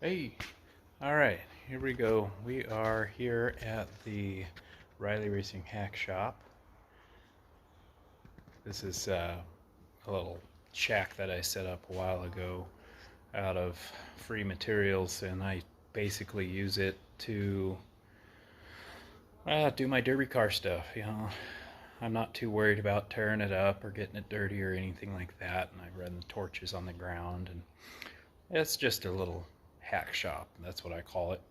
Hey, all right, here we go. We are here at the Riley Racing Hack Shop. This is a little shack that I set up a while ago out of free materials, and I basically use it to do my derby car stuff. I'm not too worried about tearing it up or getting it dirty or anything like that, and I run the torches on the ground, and it's just a little hack shop. That's what I call it.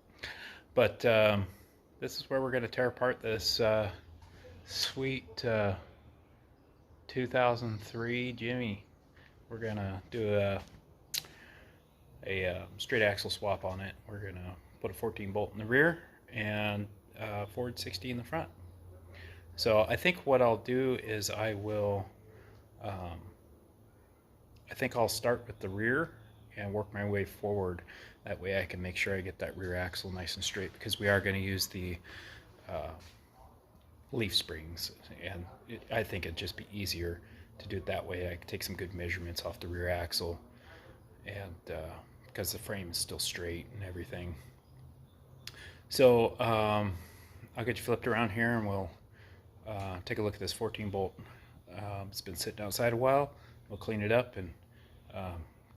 But this is where we're going to tear apart this sweet 2003 Jimmy. We're going to do a straight axle swap on it. We're going to put a 14 bolt in the rear and Ford 60 in the front. So I think what I'll do is I think I'll start with the rear and work my way forward. That way I can make sure I get that rear axle nice and straight, because we are going to use the leaf springs, and I think it'd just be easier to do it that way. I can take some good measurements off the rear axle, and because the frame is still straight and everything. So I'll get you flipped around here and we'll take a look at this 14 bolt. It's been sitting outside a while. We'll clean it up and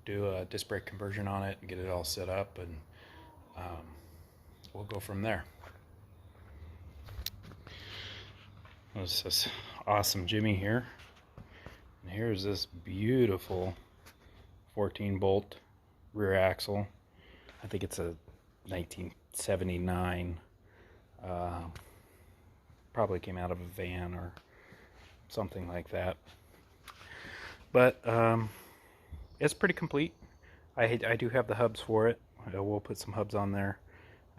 do a disc brake conversion on it and get it all set up, and we'll go from there. There's this awesome Jimmy here, and here's this beautiful 14 bolt rear axle. I think it's a 1979, probably came out of a van or something like that, but it's pretty complete. I do have the hubs for it. We'll put some hubs on there.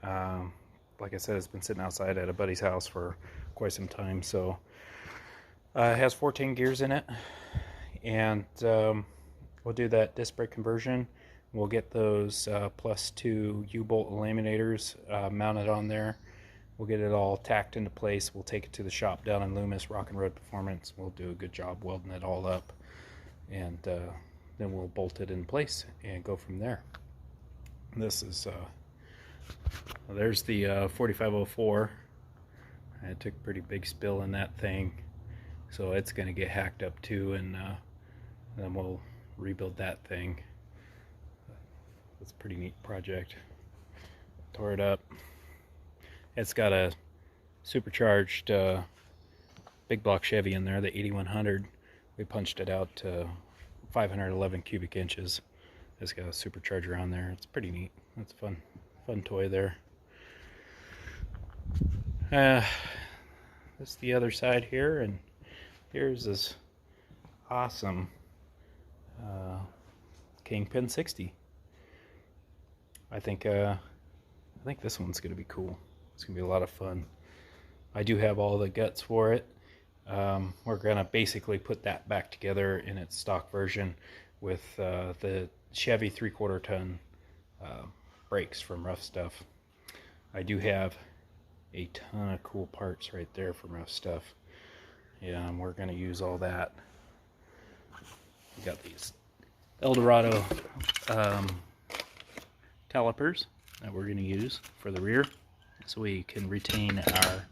Like I said, it's been sitting outside at a buddy's house for quite some time. So it has 14 gears in it, and we'll do that disc brake conversion. We'll get those +2 U-bolt laminators mounted on there. We'll get it all tacked into place. We'll take it to the shop down in Loomis, Rock and Road Performance. We'll do a good job welding it all up, and then we'll bolt it in place and go from there. This is there's the 4504. I took a pretty big spill in that thing, so it's going to get hacked up too, and then we'll rebuild that thing. It's a pretty neat project. Tore it up. It's got a supercharged big block Chevy in there, the 8100. We punched it out to 511 cubic inches. It's got a supercharger on there. It's pretty neat. That's a fun toy there. That's the other side here, and here's this awesome Kingpin 60. I think this one's gonna be cool. It's gonna be a lot of fun. I do have all the guts for it. We're gonna basically put that back together in its stock version with the Chevy 3/4 ton brakes from Rough Stuff. I do have a ton of cool parts right there from Rough Stuff. Yeah, and we're gonna use all that. We got these Eldorado calipers that we're gonna use for the rear, so we can retain our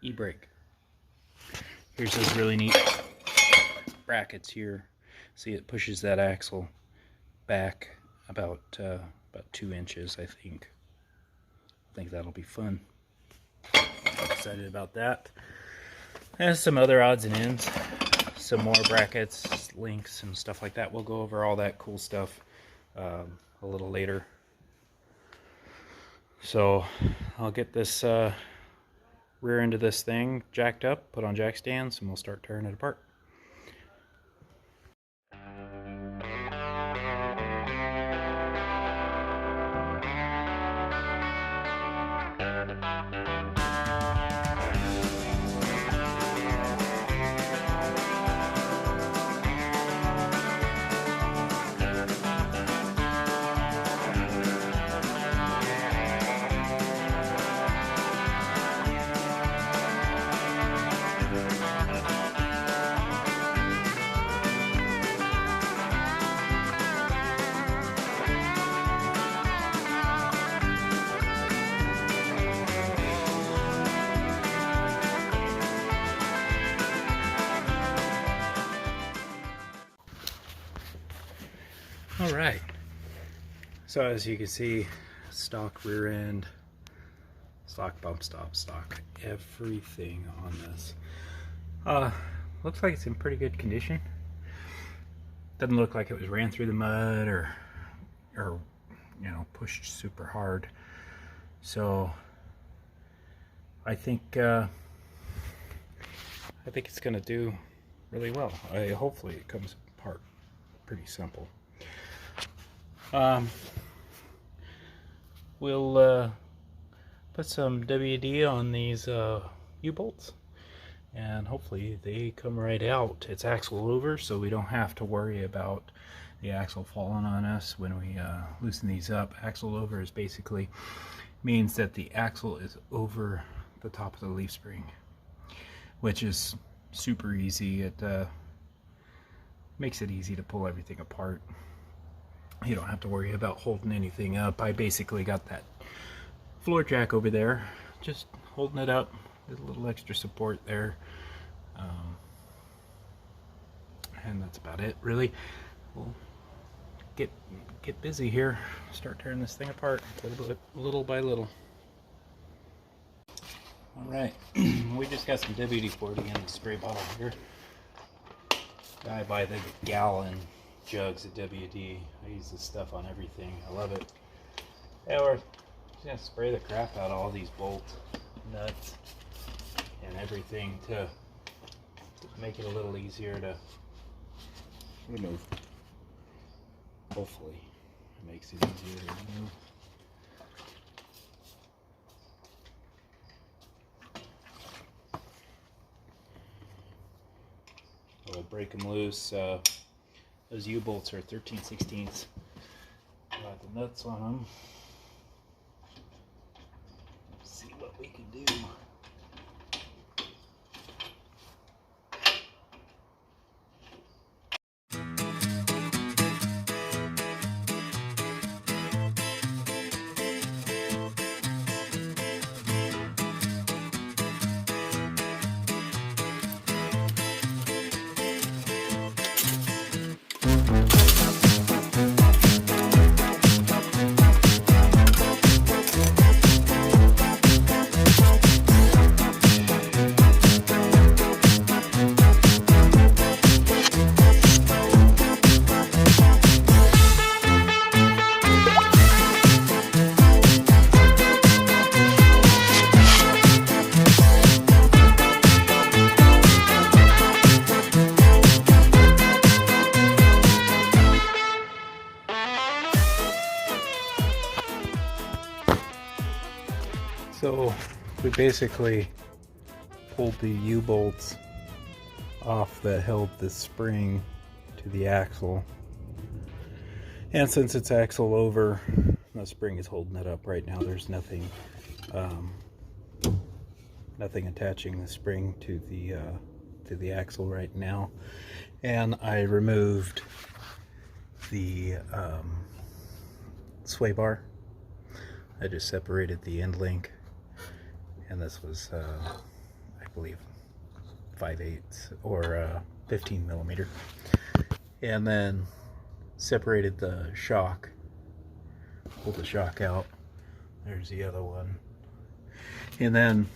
e-brake. Here's those really neat brackets here. See, it pushes that axle back about 2 inches, I think. I think that'll be fun. I'm excited about that. And some other odds and ends, some more brackets, links, and stuff like that. We'll go over all that cool stuff a little later. So I'll get this rear end of this thing jacked up, put on jack stands, and we'll start tearing it apart. All right. So as you can see, stock rear end, stock bump stop, stock everything on this. Looks like it's in pretty good condition. Doesn't look like it was ran through the mud or you know, pushed super hard. So I think it's gonna do really well. Hopefully it comes apart pretty simple. We'll put some WD on these U-bolts, and hopefully they come right out. It's axle over, so we don't have to worry about the axle falling on us when we loosen these up. Axle over is basically means that the axle is over the top of the leaf spring, which is super easy. It makes it easy to pull everything apart. You don't have to worry about holding anything up. I basically got that floor jack over there, just holding it up with a little extra support there, and that's about it really. We'll get busy here, start tearing this thing apart little by little. All right, we just got some WD-40 in the spray bottle here. I buy the gallon jugs of WD. I use this stuff on everything. I love it. Yeah, we're just gonna spray the crap out of all these bolts, nuts, and everything to make it a little easier to remove. Hopefully, it makes it easier to remove. We'll break them loose. Those U-bolts are 13/16. Got the nuts on them. Let's see what we can do. So we basically pulled the U-bolts off that held the spring to the axle, and since it's axle over, the spring is holding it up right now. There's nothing attaching the spring to the axle right now. And I removed the sway bar. I just separated the end link, and this was I believe 5/8 or 15 millimeter, and then separated the shock, pulled the shock out. There's the other one, and then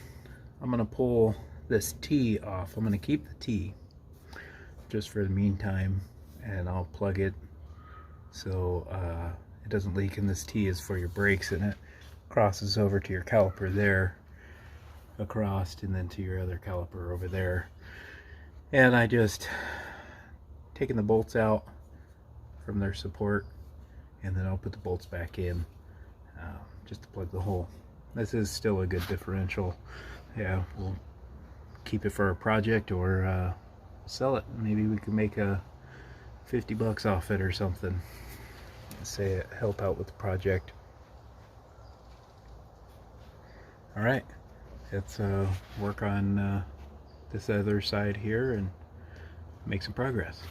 I'm gonna pull this T off. I'm gonna keep the T just for the meantime, and I'll plug it so it doesn't leak, and this T is for your brakes, and it crosses over to your caliper there, across, and then to your other caliper over there. And I just taken the bolts out from their support, and then I'll put the bolts back in just to plug the hole. This is still a good differential. Yeah, we'll keep it for a project, or sell it. Maybe we can make a 50 bucks off it or something. Say it help out with the project. All right, let's work on this other side here and make some progress.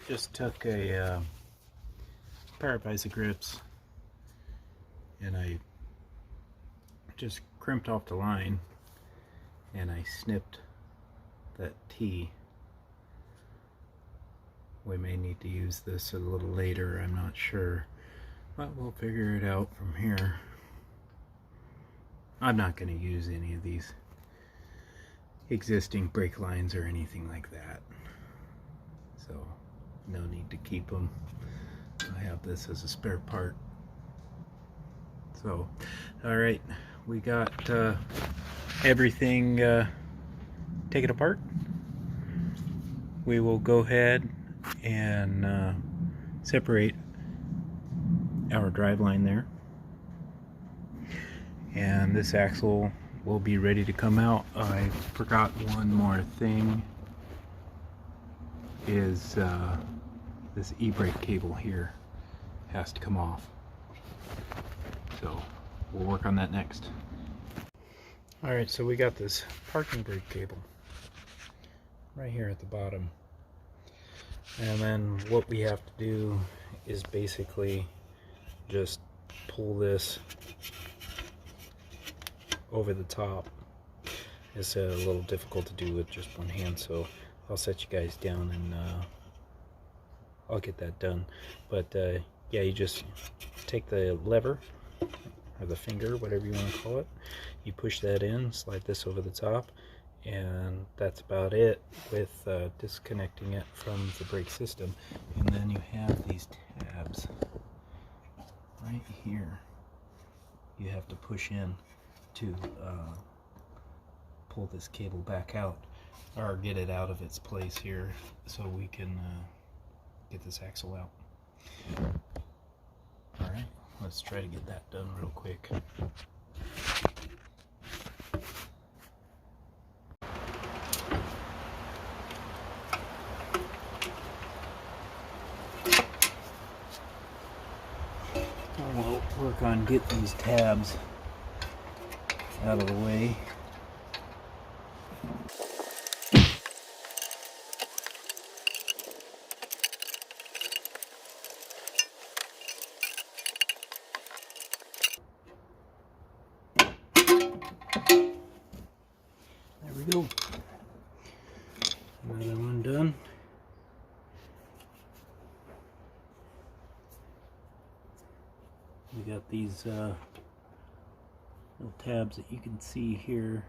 just took a pair of Visa grips and I just crimped off the line and I snipped that T. We may need to use this a little later, I'm not sure, but we'll figure it out from here. I'm not going to use any of these existing brake lines or anything like that, so no need to keep them. I have this as a spare part. So alright, we got everything taken apart. We will go ahead and separate our drive line there, and this axle will be ready to come out. I forgot one more thing, is this e-brake cable here has to come off, so we'll work on that next. Alright, so we got this parking brake cable right here at the bottom, and then what we have to do is basically just pull this over the top. It's a little difficult to do with just one hand, so I'll set you guys down and I'll get that done. But yeah, you just take the lever or the finger, whatever you want to call it, you push that in, slide this over the top, and that's about it with disconnecting it from the brake system. And then you have these tabs right here you have to push in to pull this cable back out, or get it out of its place here, so we can get this axle out. Alright, let's try to get that done real quick. We'll work on getting these tabs out of the way. There we go. Another one done. We got these little tabs that you can see here.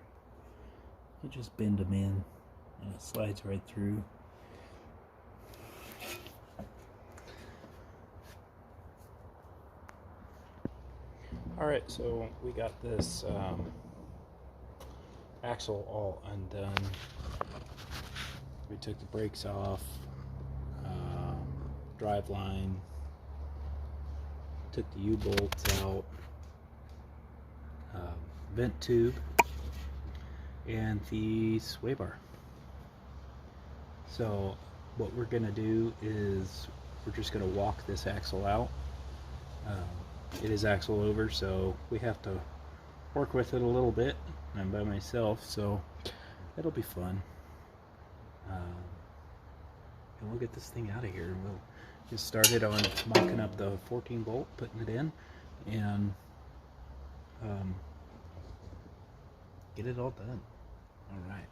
You just bend them in and it slides right through. Alright, so we got this axle all undone. We took the brakes off, drive line, took the U-bolts out, vent tube, and the sway bar. So what we're going to do is we're just going to walk this axle out. It is axle over, so we have to work with it a little bit. I'm by myself, so it'll be fun. And we'll get this thing out of here, and we'll just start it on mocking up the 14 bolt, putting it in, and get it all done. All right.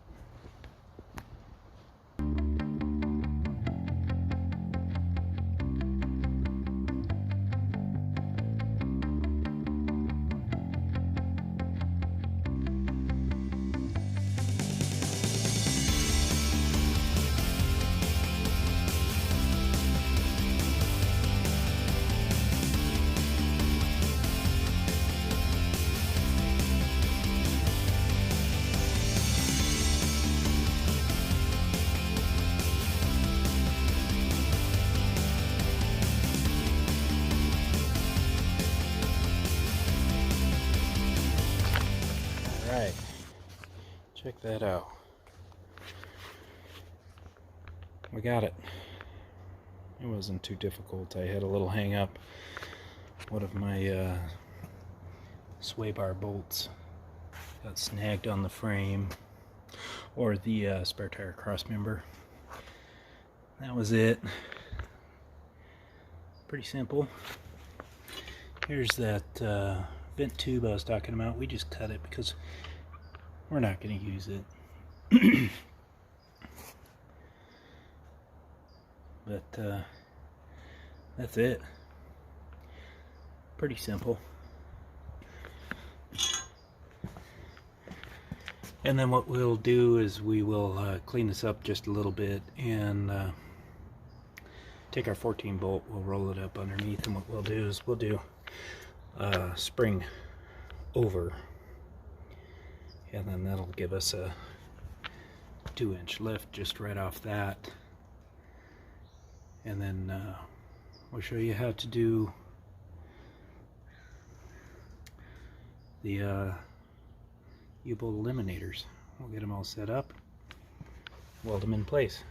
Alright, check that out. We got it. It wasn't too difficult. I had a little hang up. One of my sway bar bolts got snagged on the frame, or the spare tire cross member. That was it. Pretty simple. Here's that vent tube I was talking about. We just cut it because we're not going to use it. But that's it. Pretty simple. And then what we'll do is we will clean this up just a little bit and take our 14 bolt, we'll roll it up underneath, and what we'll do is we'll do spring over, and then that'll give us a 2-inch lift just right off that. And then we'll show you how to do the U-bolt eliminators. We'll get them all set up, weld them in place.